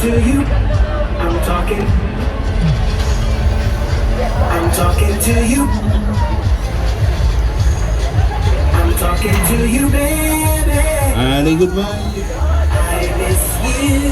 to you. I'm talking to you. I'm talking to you, baby. Allez, goodbye. I miss you.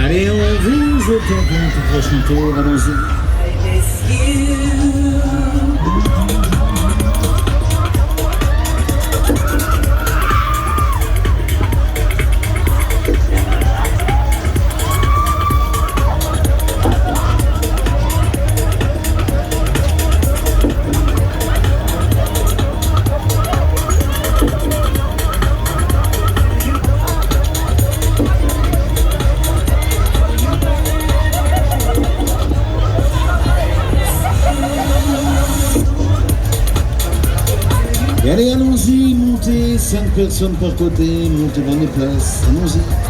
Allez, on vous je t'entends tout prochain tour, allons-y. I miss you. Et allez, allons-y, montez, 5 personnes par côté, montez dans les places, allons-y.